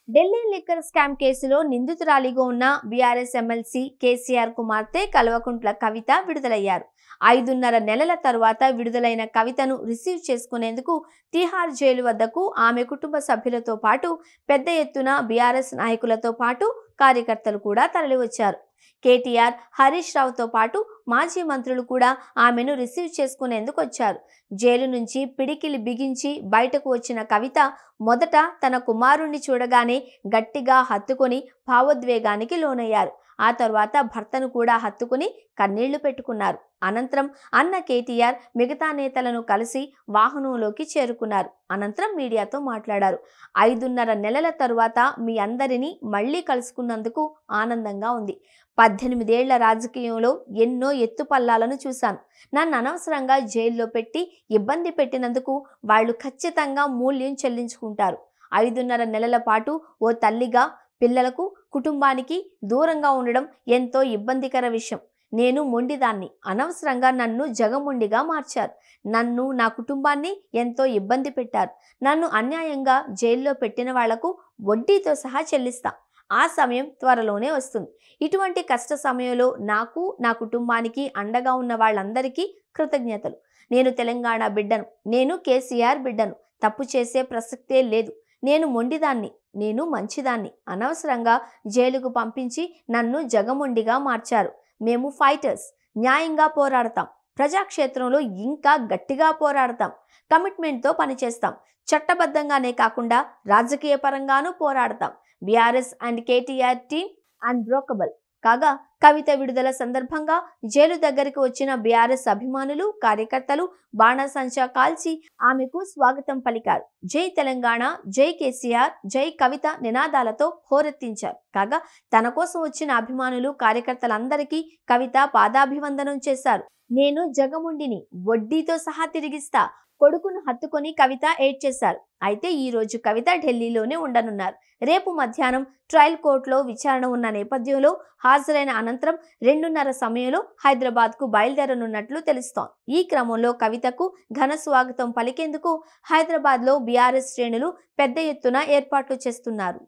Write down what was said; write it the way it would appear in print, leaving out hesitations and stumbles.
Delhi liquor scam కేసులో నిందితురాలిగా ఉన్న BRS MLC KCR కుమార్తె కల్వకుంట్ల కవిత విడుదలయ్యారు. 5.5 నెలల తరువాత విడుదలైన కవితను రిసీవ్ చేసుకునేందుకు తిహార్ జైలు వద్దకు ఆమె కుటుంబ సభ్యులతో పాటు పెద్ద ఎత్తున బీఆర్ఎస్ నాయకులతో పాటు కార్యకర్తలు కూడా తరలివచ్చారు. కేటీఆర్, హరీష్ రావుతో పాటు మాజీ మంత్రులు కూడా ఆమెను రిసీవ్ చేసుకునేందుకు వచ్చారు. జైలు నుంచి పిడికిలి బిగించి బయటకు వచ్చిన కవిత మొదట తన కుమారుణ్ణి చూడగానే గట్టిగా హత్తుకొని భావోద్వేగానికి లోనయ్యారు. ఆ తర్వాత భర్తను కూడా హత్తుకుని కన్నీళ్లు పెట్టుకున్నారు. అనంతరం అన్న కేటీఆర్ మిగతా నేతలను కలిసి వాహనంలోకి చేరుకున్నారు. అనంతరం మీడియాతో మాట్లాడారు. 5.5 నెలల తరువాత మీ అందరినీ మళ్లీ కలుసుకున్నందుకు ఆనందంగా ఉంది. 18 ఏళ్ల రాజకీయంలో ఎన్నో ఎత్తుపల్లాలను చూశాను. నన్ను అనవసరంగా జైల్లో పెట్టి ఇబ్బంది పెట్టినందుకు వాళ్ళు ఖచ్చితంగా మూల్యం చెల్లించుకుంటారు. 5.5 నెలల పాటు ఓ తల్లిగా పిల్లలకు, కుటుంబానికి దూరంగా ఉండడం ఎంతో ఇబ్బందికర విషయం. నేను మొండిదాన్ని. అనవసరంగా నన్ను జగమొండిగా మార్చారు. నన్ను, నా కుటుంబాన్ని ఎంతో ఇబ్బంది పెట్టారు. నన్ను అన్యాయంగా జైల్లో పెట్టిన వాళ్లకు వడ్డీతో సహా చెల్లిస్తా. ఆ సమయం త్వరలోనే వస్తుంది. ఇటువంటి కష్ట సమయంలో నాకు, నా కుటుంబానికి అండగా ఉన్న వాళ్ళందరికీ కృతజ్ఞతలు. నేను తెలంగాణ బిడ్డను. నేను కేసీఆర్ బిడ్డను. తప్పు చేసే ప్రసక్తే లేదు. నేను మొండిదాన్ని. నేను మంచిదాన్ని. అనవసరంగా జైలుకు పంపించి నన్ను జగమొండిగా మార్చారు. మేము ఫైటర్స్. న్యాయంగా పోరాడతాం. ప్రజాక్షేత్రంలో ఇంకా గట్టిగా పోరాడతాం. కమిట్మెంట్తో పనిచేస్తాం. చట్టబద్ధంగానే కాకుండా రాజకీయ పరంగానూ పోరాడతాం. BRS and KTR team unbreakable. కాగా కవిత విడుదల సందర్భంగా జైలు దగ్గరికి వచ్చిన బీఆర్ఎస్ అభిమానులు, కార్యకర్తలు బాణాసంచా కాల్చి ఆమెకు స్వాగతం పలికారు. జై తెలంగాణ, జై కేసీఆర్, జై కవిత నినాదాలతో హోరెత్తించారు. కాగా తన కోసం వచ్చిన అభిమానులు, కార్యకర్తలందరికీ కవిత పాదాభివందనం చేశారు. నేను జగముండిని, వడ్డీతో సహా తిరిగిస్తా. కొడుకును హత్తుకొని కవిత ఏడ్చేశారు. అయితే ఈ రోజు కవిత ఢిల్లీలోనే ఉండనున్నారు. రేపు మధ్యాహ్నం ట్రయల్ కోర్టులో విచారణ ఉన్న నేపథ్యంలో హాజరైన అనంతరం 2:30 సమయంలో హైదరాబాద్కు బయలుదేరనున్నట్లు తెలుస్తోంది. ఈ క్రమంలో కవితకు ఘన స్వాగతం పలికేందుకు హైదరాబాద్లో బీఆర్ఎస్ శ్రేణులు పెద్ద ఎత్తున ఏర్పాట్లు చేస్తున్నారు.